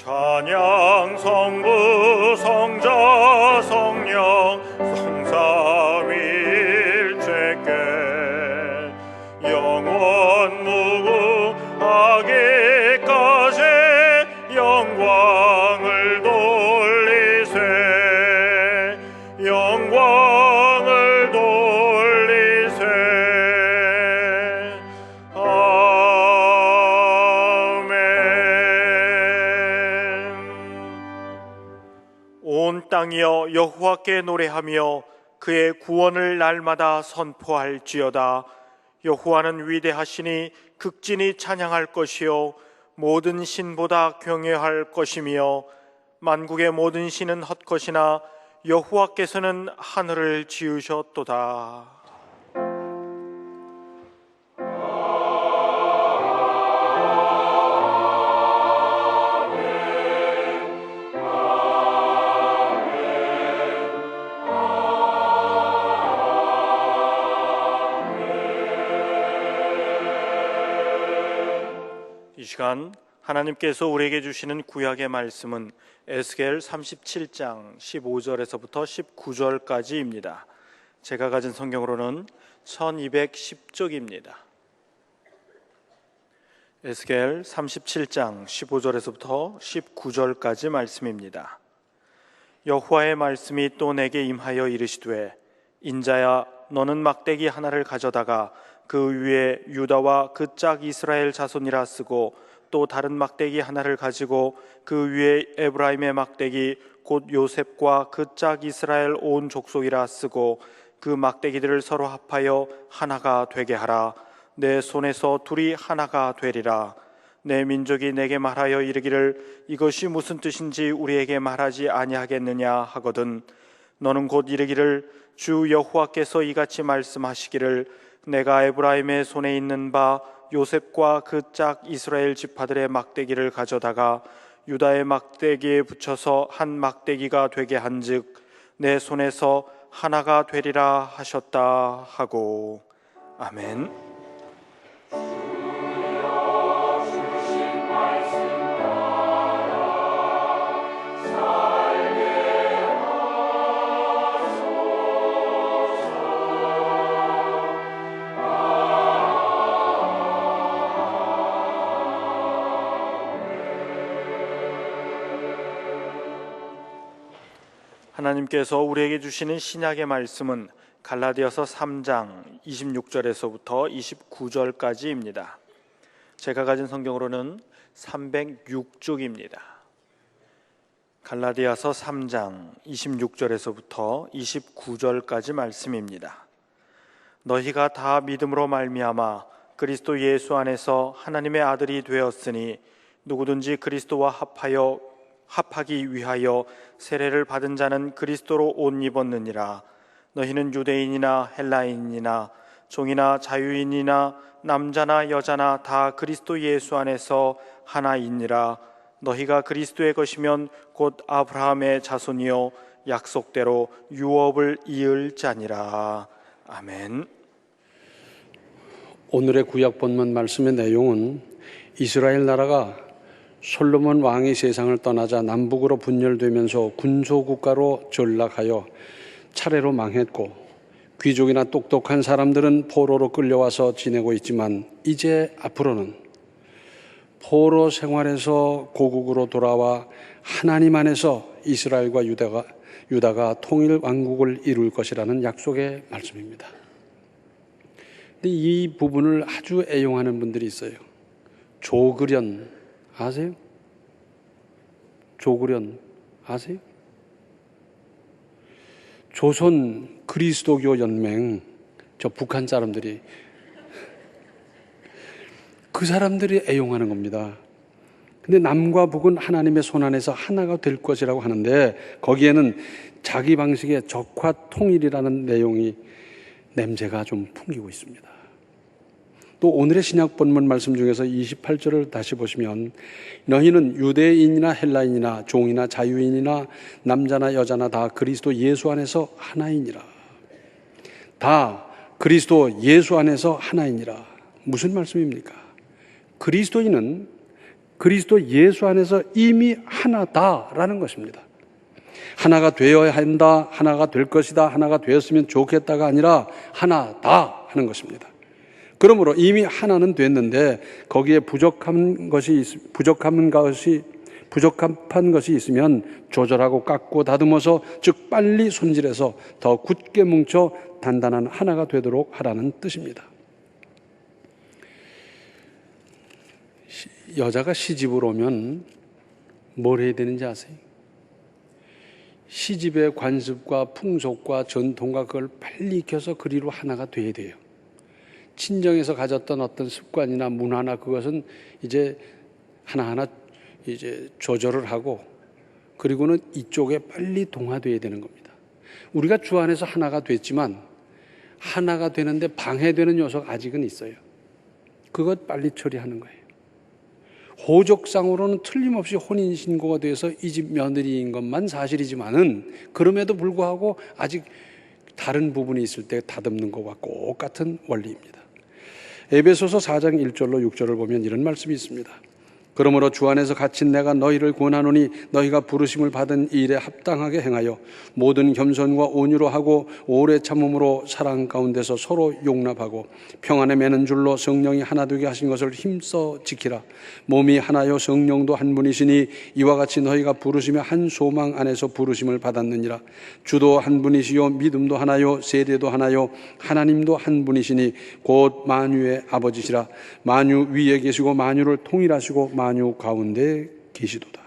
찬양 성부 성자 성령 성삼일체께 영원 무궁하기까지 영광을 돌리세 영광을 돌리세. 온 땅이여 여호와께 노래하며 그의 구원을 날마다 선포할지어다. 여호와는 위대하시니 극진히 찬양할 것이요 모든 신보다 경외할 것이며 만국의 모든 신은 헛것이나 여호와께서는 하늘을 지으셨도다. 이 시간 하나님께서 우리에게 주시는 구약의 말씀은 에스겔 37장 15절에서부터 19절까지입니다. 제가 가진 성경으로는 1210쪽입니다. 에스겔 37장 15절에서부터 19절까지 말씀입니다. 여호와의 말씀이 또 내게 임하여 이르시되 인자야 너는 막대기 하나를 가져다가 그 위에 유다와 그 짝 이스라엘 자손이라 쓰고 또 다른 막대기 하나를 가지고 그 위에 에브라임의 막대기 곧 요셉과 그 짝 이스라엘 온 족속이라 쓰고 그 막대기들을 서로 합하여 하나가 되게 하라. 내 손에서 둘이 하나가 되리라. 내 민족이 내게 말하여 이르기를 이것이 무슨 뜻인지 우리에게 말하지 아니하겠느냐 하거든 너는 곧 이르기를 주 여호와께서 이같이 말씀하시기를 내가 에브라임의 손에 있는 바 요셉과 그 짝 이스라엘 지파들의 막대기를 가져다가 유다의 막대기에 붙여서 한 막대기가 되게 한즉 내 손에서 하나가 되리라 하셨다 하고. 아멘. 하나님께서 우리에게 주시는 신약의 말씀은 갈라디아서 3장 26절에서부터 29절까지입니다. 제가 가진 성경으로는 306쪽입니다. 갈라디아서 3장 26절에서부터 29절까지 말씀입니다. 너희가 다 믿음으로 말미암아 그리스도 예수 안에서 하나님의 아들이 되었으니 누구든지 그리스도와 합하기 위하여 세례를 받은 자는 그리스도로 옷 입었느니라. 너희는 유대인이나 헬라인이나 종이나 자유인이나 남자나 여자나 다 그리스도 예수 안에서 하나이니라. 너희가 그리스도의 것이면 곧 아브라함의 자손이요 약속대로 유업을 이을 자니라. 아멘. 오늘의 구약 본문 말씀의 내용은 이스라엘 나라가 솔로몬 왕이 세상을 떠나자 남북으로 분열되면서 군소국가로 전락하여 차례로 망했고 귀족이나 똑똑한 사람들은 포로로 끌려와서 지내고 있지만 이제 앞으로는 포로 생활에서 고국으로 돌아와 하나님 안에서 이스라엘과 유다가 통일 왕국을 이룰 것이라는 약속의 말씀입니다. 근데 이 부분을 아주 애용하는 분들이 있어요. 조그련 아세요? 조그련 아세요? 조선 그리스도교 연맹, 저 북한 사람들이 그 사람들이 애용하는 겁니다. 근데 남과 북은 하나님의 손 안에서 하나가 될 것이라고 하는데 거기에는 자기 방식의 적화 통일이라는 내용이 냄새가 좀 풍기고 있습니다. 또 오늘의 신약 본문 말씀 중에서 28절을 다시 보시면 너희는 유대인이나 헬라인이나 종이나 자유인이나 남자나 여자나 다 그리스도 예수 안에서 하나이니라. 다 그리스도 예수 안에서 하나이니라. 무슨 말씀입니까? 그리스도인은 그리스도 예수 안에서 이미 하나다라는 것입니다. 하나가 되어야 한다, 하나가 될 것이다, 하나가 되었으면 좋겠다가 아니라 하나다 하는 것입니다. 그러므로 이미 하나는 됐는데 거기에 부족한 것이 있으면 조절하고 깎고 다듬어서, 즉 빨리 손질해서 더 굳게 뭉쳐 단단한 하나가 되도록 하라는 뜻입니다. 여자가 시집을 오면 뭘 해야 되는지 아세요? 시집의 관습과 풍속과 전통과 그걸 빨리 익혀서 그리로 하나가 돼야 돼요. 친정에서 가졌던 어떤 습관이나 문화나 그것은 이제 하나하나 이제 조절을 하고, 그리고는 이쪽에 빨리 동화돼야 되는 겁니다. 우리가 주 안에서 하나가 됐지만 하나가 되는데 방해되는 요소가 아직은 있어요. 그것 빨리 처리하는 거예요. 호적상으로는 틀림없이 혼인신고가 돼서 이 집 며느리인 것만 사실이지만은 그럼에도 불구하고 아직 다른 부분이 있을 때 다듬는 것과 똑같은 원리입니다. 에베소서 4장 1절로 6절을 보면 이런 말씀이 있습니다. 그러므로 주 안에서 갇힌 내가 너희를 권하노니 너희가 부르심을 받은 이 일에 합당하게 행하여 모든 겸손과 온유로 하고 오래 참음으로 사랑 가운데서 서로 용납하고 평안에 매는 줄로 성령이 하나 되게 하신 것을 힘써 지키라. 몸이 하나요 성령도 한 분이시니 이와 같이 너희가 부르심의 한 소망 안에서 부르심을 받았느니라. 주도 한 분이시요 믿음도 하나요 세례도 하나요 하나님도 한 분이시니 곧 만유의 아버지시라. 만유 위에 계시고 만유를 통일하시고 만유 가운데 계시도다.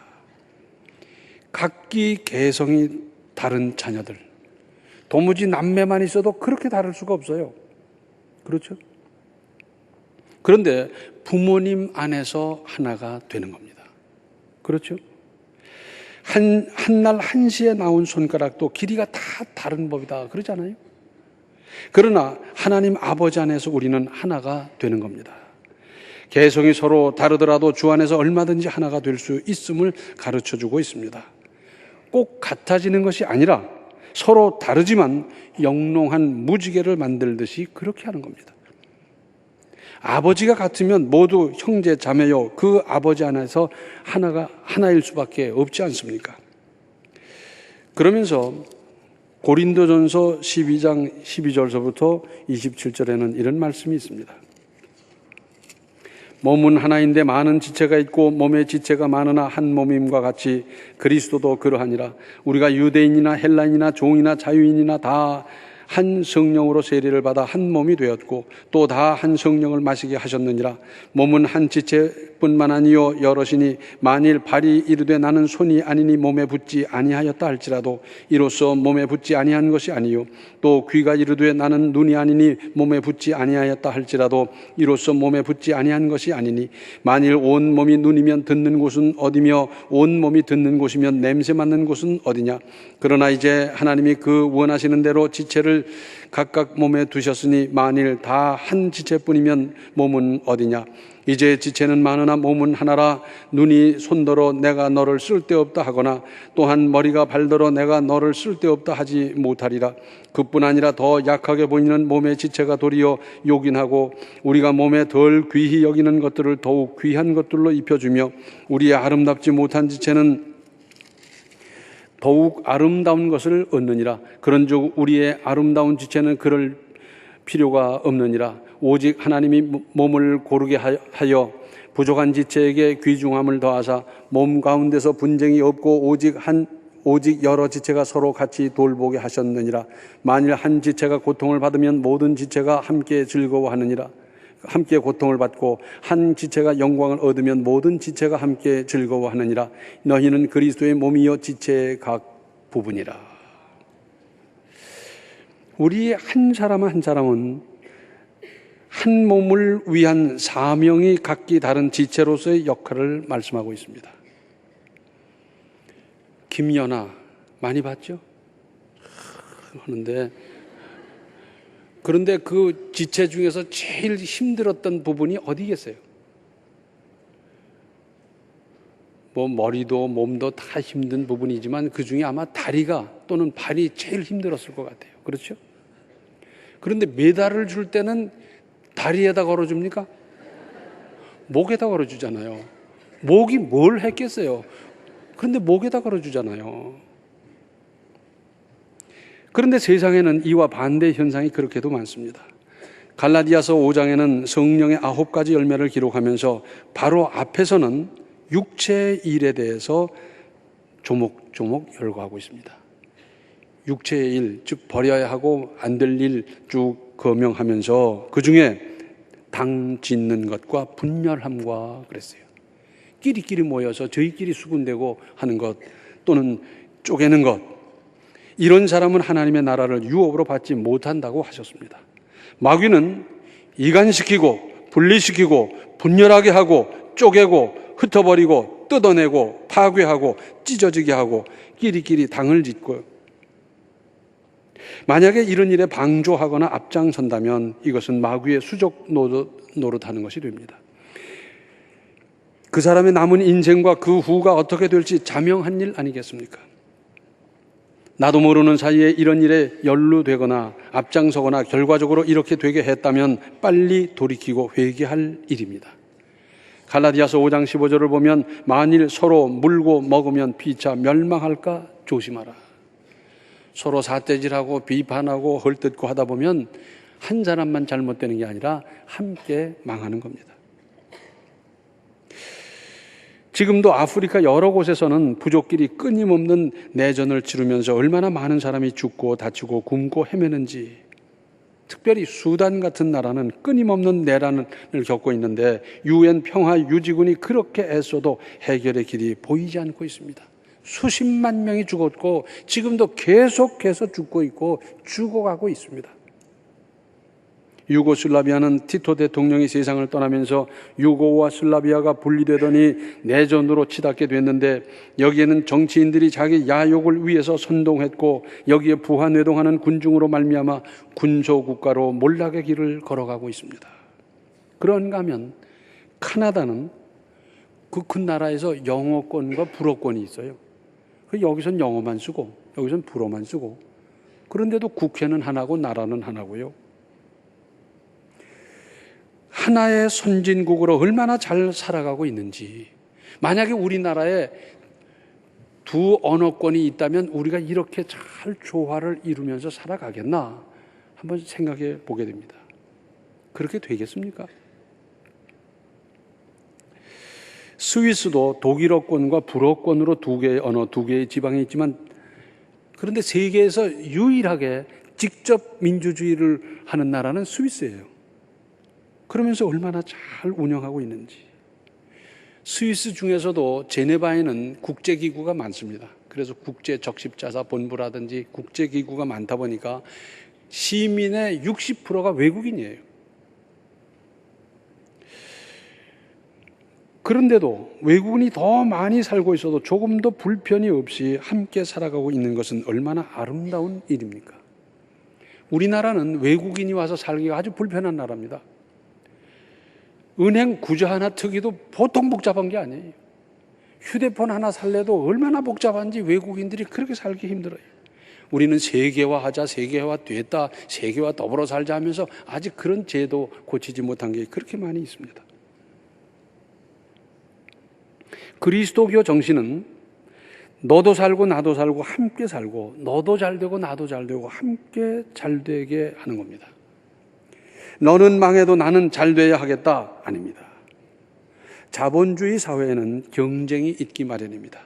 각기 개성이 다른 자녀들, 도무지 남매만 있어도 그렇게 다를 수가 없어요. 그렇죠? 그런데 부모님 안에서 하나가 되는 겁니다. 그렇죠? 한날 한시에 나온 손가락도 길이가 다 다른 법이다 그러잖아요. 그러나 하나님 아버지 안에서 우리는 하나가 되는 겁니다. 개성이 서로 다르더라도 주 안에서 얼마든지 하나가 될 수 있음을 가르쳐주고 있습니다. 꼭 같아지는 것이 아니라 서로 다르지만 영롱한 무지개를 만들듯이 그렇게 하는 겁니다. 아버지가 같으면 모두 형제 자매요 그 아버지 안에서 하나일 수밖에 없지 않습니까? 그러면서 고린도전서 12장 12절서부터 27절에는 이런 말씀이 있습니다. 몸은 하나인데 많은 지체가 있고 몸의 지체가 많으나 한 몸임과 같이 그리스도도 그러하니라. 우리가 유대인이나 헬라인이나 종이나 자유인이나 다 한 성령으로 세례를 받아 한 몸이 되었고 또 다 한 성령을 마시게 하셨느니라. 몸은 한 지체뿐만 아니요 여럿이니 만일 발이 이르되 나는 손이 아니니 몸에 붙지 아니하였다 할지라도 이로써 몸에 붙지 아니한 것이 아니요 또 귀가 이르되 나는 눈이 아니니 몸에 붙지 아니하였다 할지라도 이로써 몸에 붙지 아니한 것이 아니니 만일 온 몸이 눈이면 듣는 곳은 어디며 온 몸이 듣는 곳이면 냄새 맡는 곳은 어디냐. 그러나 이제 하나님이 그 원하시는 대로 지체를 각각 몸에 두셨으니 만일 다 한 지체뿐이면 몸은 어디냐. 이제 지체는 많으나 몸은 하나라. 눈이 손더러 내가 너를 쓸데없다 하거나 또한 머리가 발더러 내가 너를 쓸데없다 하지 못하리라. 그뿐 아니라 더 약하게 보이는 몸의 지체가 도리어 요긴하고 우리가 몸에 덜 귀히 여기는 것들을 더욱 귀한 것들로 입혀주며 우리의 아름답지 못한 지체는 더욱 아름다운 것을 얻느니라. 그런즉 우리의 아름다운 지체는 그럴 필요가 없느니라. 오직 하나님이 몸을 고르게 하여 부족한 지체에게 귀중함을 더하사 몸 가운데서 분쟁이 없고 오직 여러 지체가 서로 같이 돌보게 하셨느니라. 만일 한 지체가 고통을 받으면 모든 지체가 함께 즐거워하느니라. 함께 고통을 받고 한 지체가 영광을 얻으면 모든 지체가 함께 즐거워하느니라. 너희는 그리스도의 몸이요 지체의 각 부분이라. 우리 한 사람 한 사람은 한 몸을 위한 사명이 각기 다른 지체로서의 역할을 말씀하고 있습니다. 김연아 많이 봤죠? 하는데 그런데 그 지체 중에서 제일 힘들었던 부분이 어디겠어요? 뭐 머리도 몸도 다 힘든 부분이지만 그 중에 아마 다리가 또는 발이 제일 힘들었을 것 같아요. 그렇죠? 그런데 메달을 줄 때는 다리에다 걸어줍니까? 목에다 걸어주잖아요. 목이 뭘 했겠어요? 그런데 목에다 걸어주잖아요. 그런데 세상에는 이와 반대 현상이 그렇게도 많습니다. 갈라디아서 5장에는 성령의 9가지 열매를 기록하면서 바로 앞에서는 육체의 일에 대해서 조목조목 열거하고 있습니다. 육체의 일, 즉 버려야 하고 안 될 일 쭉 거명하면서 그 중에 당 짓는 것과 분열함과 그랬어요. 끼리끼리 모여서 저희끼리 수군대고 하는 것 또는 쪼개는 것, 이런 사람은 하나님의 나라를 유업으로 받지 못한다고 하셨습니다. 마귀는 이간시키고 분리시키고 분열하게 하고 쪼개고 흩어버리고 뜯어내고 파괴하고 찢어지게 하고 끼리끼리 당을 짓고, 만약에 이런 일에 방조하거나 앞장선다면 이것은 마귀의 수족 노릇하는 것이 됩니다. 그 사람의 남은 인생과 그 후가 어떻게 될지 자명한 일 아니겠습니까? 나도 모르는 사이에 이런 일에 연루되거나 앞장서거나 결과적으로 이렇게 되게 했다면 빨리 돌이키고 회개할 일입니다. 갈라디아서 5장 15절을 보면 만일 서로 물고 먹으면 피차 멸망할까 조심하라. 서로 삿대질하고 비판하고 헐뜯고 하다 보면 한 사람만 잘못되는 게 아니라 함께 망하는 겁니다. 지금도 아프리카 여러 곳에서는 부족끼리 끊임없는 내전을 치르면서 얼마나 많은 사람이 죽고 다치고 굶고 헤매는지, 특별히 수단 같은 나라는 끊임없는 내란을 겪고 있는데 UN 평화유지군이 그렇게 애써도 해결의 길이 보이지 않고 있습니다. 수십만 명이 죽었고 지금도 계속해서 죽고 있고 죽어가고 있습니다. 유고슬라비아는 티토 대통령이 세상을 떠나면서 유고와 슬라비아가 분리되더니 내전으로 치닫게 됐는데, 여기에는 정치인들이 자기 야욕을 위해서 선동했고 여기에 부하뇌동하는 군중으로 말미암아 군소국가로 몰락의 길을 걸어가고 있습니다. 그런가 하면 카나다는 그 큰 나라에서 영어권과 불어권이 있어요. 여기선 영어만 쓰고 여기선 불어만 쓰고, 그런데도 국회는 하나고 나라는 하나고요. 하나의 선진국으로 얼마나 잘 살아가고 있는지, 만약에 우리나라에 두 언어권이 있다면 우리가 이렇게 잘 조화를 이루면서 살아가겠나 한번 생각해 보게 됩니다. 그렇게 되겠습니까? 스위스도 독일어권과 불어권으로 두 개의 언어, 두 개의 지방이 있지만, 그런데 세계에서 유일하게 직접 민주주의를 하는 나라는 스위스예요. 그러면서 얼마나 잘 운영하고 있는지. 스위스 중에서도 제네바에는 국제기구가 많습니다. 그래서 국제적십자사본부라든지 국제기구가 많다 보니까 시민의 60%가 외국인이에요. 그런데도 외국인이 더 많이 살고 있어도 조금도 불편이 없이 함께 살아가고 있는 것은 얼마나 아름다운 일입니까? 우리나라는 외국인이 와서 살기가 아주 불편한 나라입니다. 은행 구좌 하나 트기도 보통 복잡한 게 아니에요. 휴대폰 하나 살래도 얼마나 복잡한지 외국인들이 그렇게 살기 힘들어요. 우리는 세계화하자, 세계화 됐다, 세계와 더불어 살자 하면서 아직 그런 제도 고치지 못한 게 그렇게 많이 있습니다. 그리스도교 정신은 너도 살고 나도 살고 함께 살고, 너도 잘 되고 나도 잘 되고 함께 잘 되게 하는 겁니다. 너는 망해도 나는 잘 돼야 하겠다 아닙니다. 자본주의 사회에는 경쟁이 있기 마련입니다.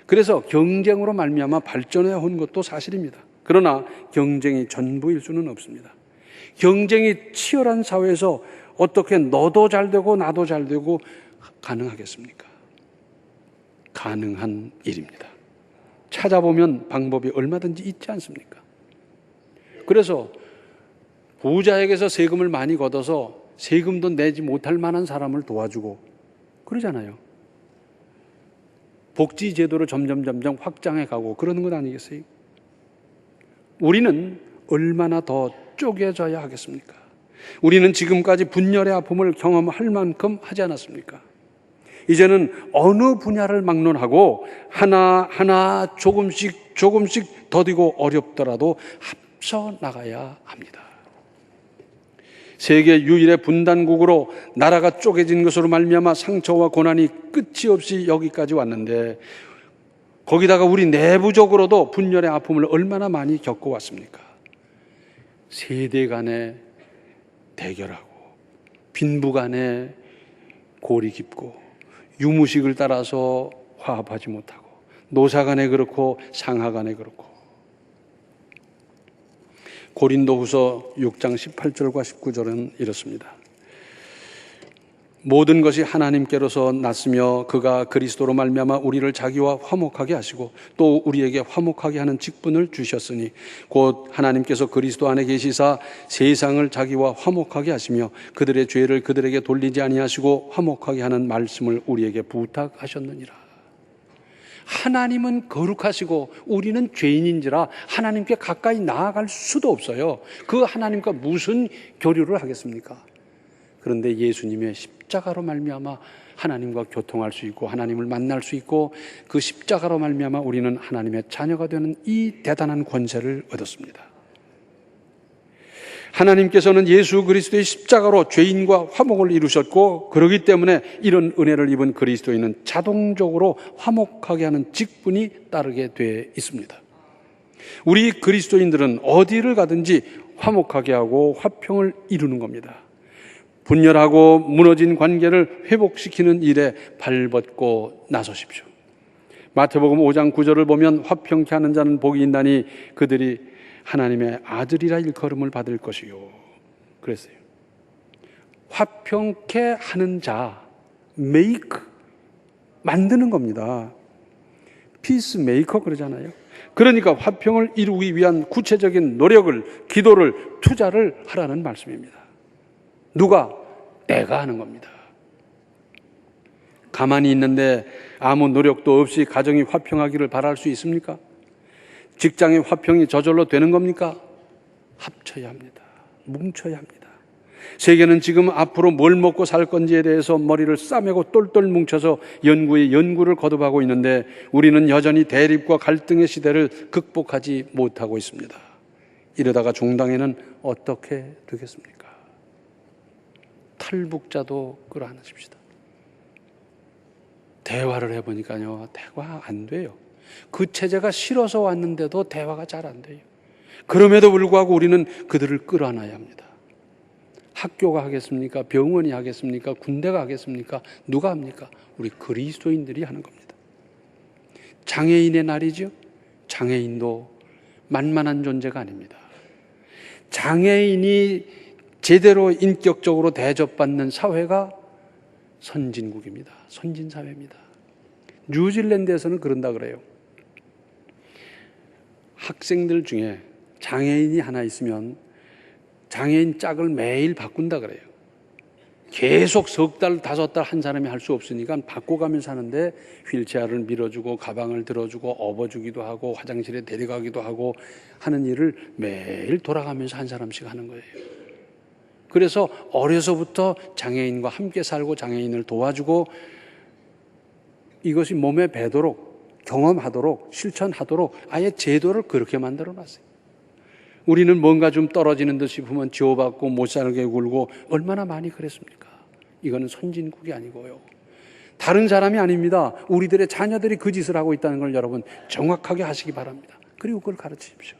그래서 경쟁으로 말미암아 발전해 온 것도 사실입니다. 그러나 경쟁이 전부일 수는 없습니다. 경쟁이 치열한 사회에서 어떻게 너도 잘 되고 나도 잘 되고 가능하겠습니까? 가능한 일입니다. 찾아보면 방법이 얼마든지 있지 않습니까? 그래서 부자에게서 세금을 많이 걷어서 세금도 내지 못할 만한 사람을 도와주고 그러잖아요. 복지 제도를 점점 확장해 가고 그러는 것 아니겠어요? 우리는 얼마나 더 쪼개져야 하겠습니까? 우리는 지금까지 분열의 아픔을 경험할 만큼 하지 않았습니까? 이제는 어느 분야를 막론하고 하나하나 조금씩 더디고 어렵더라도 합쳐 나가야 합니다. 세계 유일의 분단국으로 나라가 쪼개진 것으로 말미암아 상처와 고난이 끝이 없이 여기까지 왔는데, 거기다가 우리 내부적으로도 분열의 아픔을 얼마나 많이 겪어왔습니까? 세대 간의 대결하고, 빈부 간의 골이 깊고, 유무식을 따라서 화합하지 못하고, 노사 간에 그렇고 상하 간에 그렇고. 고린도후서 6장 18절과 19절은 이렇습니다. 모든 것이 하나님께로서 났으며 그가 그리스도로 말미암아 우리를 자기와 화목하게 하시고 또 우리에게 화목하게 하는 직분을 주셨으니 곧 하나님께서 그리스도 안에 계시사 세상을 자기와 화목하게 하시며 그들의 죄를 그들에게 돌리지 아니하시고 화목하게 하는 말씀을 우리에게 부탁하셨느니라. 하나님은 거룩하시고 우리는 죄인인지라 하나님께 가까이 나아갈 수도 없어요. 그 하나님과 무슨 교류를 하겠습니까? 그런데 예수님의 십자가로 말미암아 하나님과 교통할 수 있고 하나님을 만날 수 있고 그 십자가로 말미암아 우리는 하나님의 자녀가 되는 이 대단한 권세를 얻었습니다. 하나님께서는 예수 그리스도의 십자가로 죄인과 화목을 이루셨고, 그렇기 때문에 이런 은혜를 입은 그리스도인은 자동적으로 화목하게 하는 직분이 따르게 돼 있습니다. 우리 그리스도인들은 어디를 가든지 화목하게 하고 화평을 이루는 겁니다. 분열하고 무너진 관계를 회복시키는 일에 발벗고 나서십시오. 마태복음 5장 9절을 보면 화평케 하는 자는 복이 있나니 그들이 하나님의 아들이라 일컬음을 받을 것이요. 그랬어요. 화평케 하는 자, make, 만드는 겁니다. 피스메이커 그러잖아요. 그러니까 화평을 이루기 위한 구체적인 노력을, 기도를, 투자를 하라는 말씀입니다. 누가? 내가 하는 겁니다. 가만히 있는데 아무 노력도 없이 가정이 화평하기를 바랄 수 있습니까? 직장의 화평이 저절로 되는 겁니까? 합쳐야 합니다. 뭉쳐야 합니다. 세계는 지금 앞으로 뭘 먹고 살 건지에 대해서 머리를 싸매고 똘똘 뭉쳐서 연구에 연구를 거듭하고 있는데 우리는 여전히 대립과 갈등의 시대를 극복하지 못하고 있습니다. 이러다가 중당에는 어떻게 되겠습니까? 탈북자도 끌어안으십시다. 대화를 해보니까요, 대화 안 돼요. 그 체제가 싫어서 왔는데도 대화가 잘 안 돼요. 그럼에도 불구하고 우리는 그들을 끌어안아야 합니다. 학교가 하겠습니까? 병원이 하겠습니까? 군대가 하겠습니까? 누가 합니까? 우리 그리스도인들이 하는 겁니다. 장애인의 날이죠. 장애인도 만만한 존재가 아닙니다. 장애인이 제대로 인격적으로 대접받는 사회가 선진국입니다. 선진사회입니다. 뉴질랜드에서는 그런다 그래요. 학생들 중에 장애인이 하나 있으면 장애인 짝을 매일 바꾼다 그래요. 계속 석 달, 5달 한 사람이 할 수 없으니까 바꿔가면서 하는데 휠체어를 밀어주고 가방을 들어주고 업어주기도 하고 화장실에 데려가기도 하고 하는 일을 매일 돌아가면서 한 사람씩 하는 거예요. 그래서 어려서부터 장애인과 함께 살고 장애인을 도와주고 이것이 몸에 배도록 경험하도록 실천하도록 아예 제도를 그렇게 만들어 놨어요. 우리는 뭔가 좀 떨어지는 듯 싶으면 지워받고 못 살게 굴고 얼마나 많이 그랬습니까? 이거는 선진국이 아니고요. 다른 사람이 아닙니다. 우리들의 자녀들이 그 짓을 하고 있다는 걸 여러분 정확하게 하시기 바랍니다. 그리고 그걸 가르치십시오.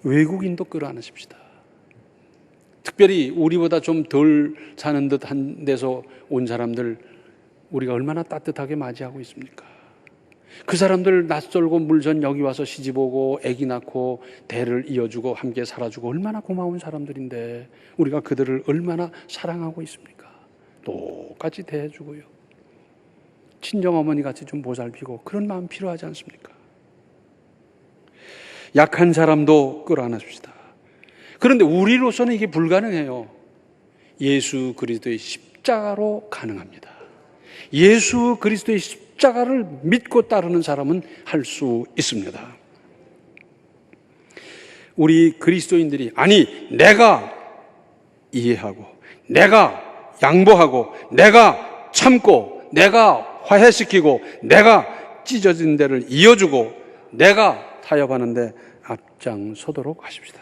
외국인도 끌어안으십시다. 특별히 우리보다 좀 덜 사는 듯한 데서 온 사람들 우리가 얼마나 따뜻하게 맞이하고 있습니까? 그 사람들 낯설고 물전 여기 와서 시집 오고 아기 낳고 대를 이어주고 함께 살아주고 얼마나 고마운 사람들인데 우리가 그들을 얼마나 사랑하고 있습니까? 똑같이 대해주고요. 친정어머니 같이 좀 보살피고 그런 마음 필요하지 않습니까? 약한 사람도 끌어안아줍시다. 그런데 우리로서는 이게 불가능해요. 예수 그리스도의 십자가로 가능합니다. 예수 그리스도의 십자가를 믿고 따르는 사람은 할 수 있습니다. 우리 그리스도인들이 아니 내가 이해하고 내가 양보하고 내가 참고 내가 화해시키고 내가 찢어진 데를 이어주고 내가 타협하는데 앞장서도록 하십시다.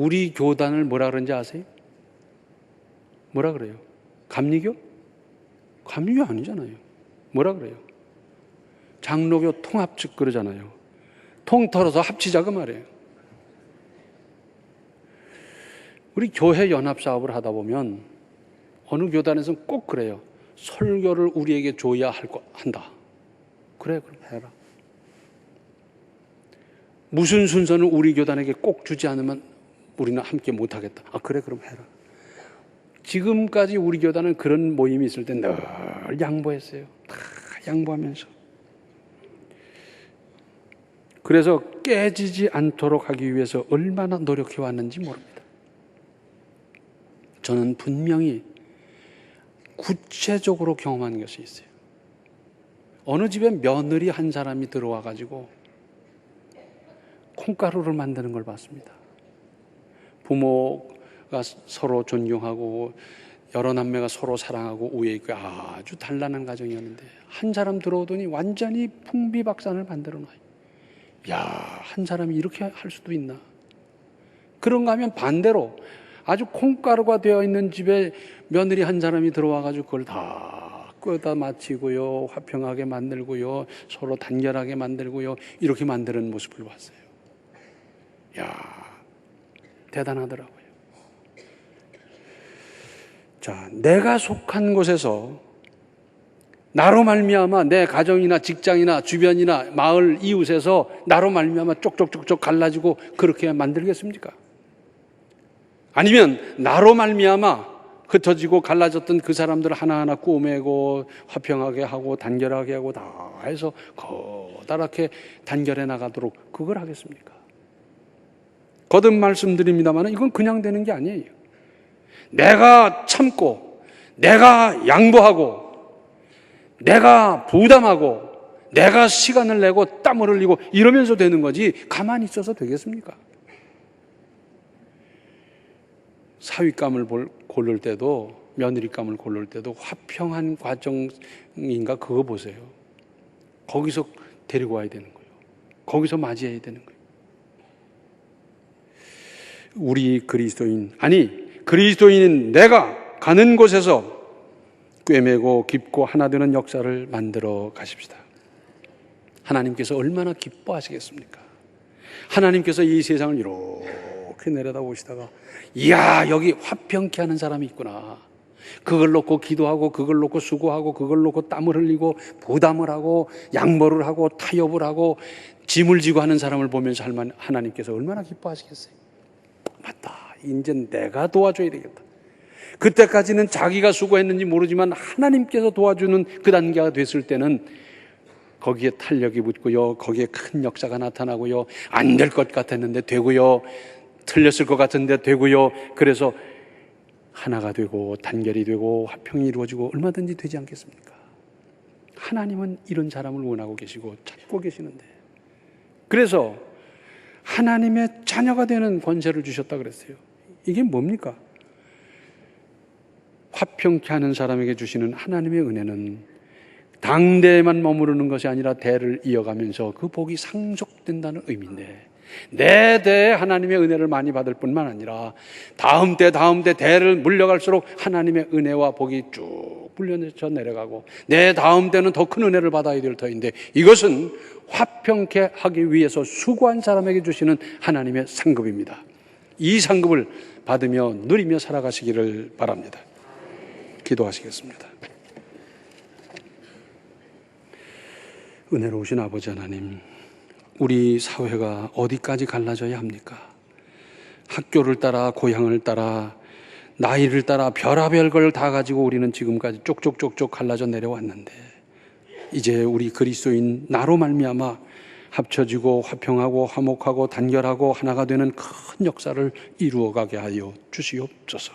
우리 교단을 뭐라 그런지 아세요? 뭐라 그래요? 감리교? 감리교 아니잖아요. 뭐라 그래요? 장로교 통합측 그러잖아요. 통 털어서 합치자 그 말이에요. 우리 교회 연합 사업을 하다 보면 어느 교단에서는 꼭 그래요. 설교를 우리에게 줘야 한다. 그래, 그럼 해라. 무슨 순서는 우리 교단에게 꼭 주지 않으면 우리는 함께 못하겠다. 아, 그래, 그럼 해라. 지금까지 우리 교단은 그런 모임이 있을 때 늘 양보했어요. 다 양보하면서. 그래서 깨지지 않도록 하기 위해서 얼마나 노력해 왔는지 모릅니다. 저는 분명히 구체적으로 경험한 것이 있어요. 어느 집에 며느리 한 사람이 들어와 가지고 콩가루를 만드는 걸 봤습니다. 부모가 서로 존경하고 여러 남매가 서로 사랑하고 우애 있고 아주 단란한 가정이었는데 한 사람 들어오더니 완전히 풍비박산을 만들어 놔요. 야, 한 사람이 이렇게 할 수도 있나? 그런가 하면 반대로 아주 콩가루가 되어 있는 집에 며느리 한 사람이 들어와 가지고 그걸 다 끄다 마치고요, 화평하게 만들고요, 서로 단결하게 만들고요, 이렇게 만드는 모습을 봤어요. 야, 대단하더라고요. 자, 내가 속한 곳에서 나로 말미암아 내 가정이나 직장이나 주변이나 마을 이웃에서 나로 말미암아 쪽쪽쪽쪽 갈라지고 그렇게 만들겠습니까? 아니면 나로 말미암아 흩어지고 갈라졌던 그 사람들을 하나하나 꼬매고 화평하게 하고 단결하게 하고 다 해서 커다랗게 단결해 나가도록 그걸 하겠습니까? 거듭 말씀드립니다만 이건 그냥 되는 게 아니에요. 내가 참고 내가 양보하고 내가 부담하고 내가 시간을 내고 땀을 흘리고 이러면서 되는 거지 가만히 있어서 되겠습니까? 사위감을 고를 때도 며느리감을 고를 때도 화평한 과정인가 그거 보세요. 거기서 데리고 와야 되는 거예요. 거기서 맞이해야 되는 거예요. 우리 그리스도인, 아니 그리스도인인 내가 가는 곳에서 꿰매고 깊고 하나 되는 역사를 만들어 가십시다. 하나님께서 얼마나 기뻐하시겠습니까? 하나님께서 이 세상을 이렇게 내려다보시다가 이야, 여기 화평케 하는 사람이 있구나. 그걸 놓고 기도하고 그걸 놓고 수고하고 그걸 놓고 땀을 흘리고 부담을 하고 양보를 하고 타협을 하고 짐을 지고 하는 사람을 보면서 하나님께서 얼마나 기뻐하시겠어요? 맞다, 이제 내가 도와줘야 되겠다. 그때까지는 자기가 수고했는지 모르지만 하나님께서 도와주는 그 단계가 됐을 때는 거기에 탄력이 붙고요, 거기에 큰 역사가 나타나고요, 안 될 것 같았는데 되고요, 틀렸을 것 같은데 되고요, 그래서 하나가 되고 단결이 되고 화평이 이루어지고 얼마든지 되지 않겠습니까? 하나님은 이런 사람을 원하고 계시고 찾고 계시는데, 그래서 하나님의 자녀가 되는 권세를 주셨다 그랬어요. 이게 뭡니까? 화평케 하는 사람에게 주시는 하나님의 은혜는 당대에만 머무르는 것이 아니라 대를 이어가면서 그 복이 상속된다는 의미인데, 내 대에 하나님의 은혜를 많이 받을 뿐만 아니라 다음 때 대를 물려갈수록 하나님의 은혜와 복이 쭉 불려져 내려가고 내 다음 때는 더 큰 은혜를 받아야 될 터인데, 이것은 화평케 하기 위해서 수고한 사람에게 주시는 하나님의 상급입니다. 이 상급을 받으며 누리며 살아가시기를 바랍니다. 기도하시겠습니다. 은혜로우신 아버지 하나님, 우리 사회가 어디까지 갈라져야 합니까? 학교를 따라 고향을 따라 나이를 따라 별의별 걸 다 가지고 우리는 지금까지 쪽쪽쪽쪽 갈라져 내려왔는데, 이제 우리 그리스도인 나로 말미암아 합쳐지고 화평하고 화목하고 단결하고 하나가 되는 큰 역사를 이루어가게 하여 주시옵소서.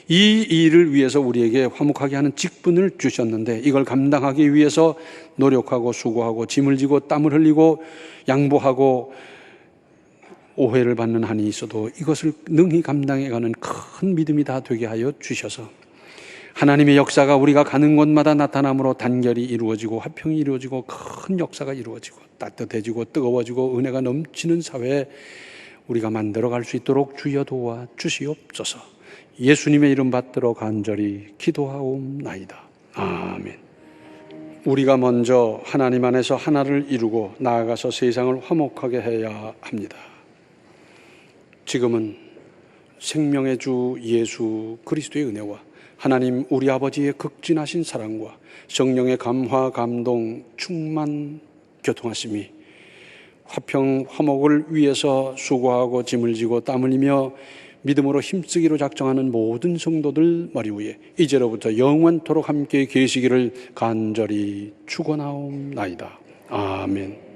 이 일을 위해서 우리에게 화목하게 하는 직분을 주셨는데, 이걸 감당하기 위해서 노력하고 수고하고 짐을 지고 땀을 흘리고 양보하고 오해를 받는 한이 있어도 이것을 능히 감당해가는 큰 믿음이 다 되게 하여 주셔서 하나님의 역사가 우리가 가는 곳마다 나타남으로 단결이 이루어지고 화평이 이루어지고 큰 역사가 이루어지고 따뜻해지고 뜨거워지고 은혜가 넘치는 사회에 우리가 만들어갈 수 있도록 주여 도와 주시옵소서. 예수님의 이름 받들어 간절히 기도하옵나이다. 아멘. 우리가 먼저 하나님 안에서 하나를 이루고 나아가서 세상을 화목하게 해야 합니다. 지금은 생명의 주 예수 그리스도의 은혜와 하나님 우리 아버지의 극진하신 사랑과 성령의 감화, 감동, 충만, 교통하심이 화평, 화목을 위해서 수고하고 짐을 지고 땀 흘리며 믿음으로 힘쓰기로 작정하는 모든 성도들 머리 위에 이제로부터 영원토록 함께 계시기를 간절히 축원하옵나이다. 아멘.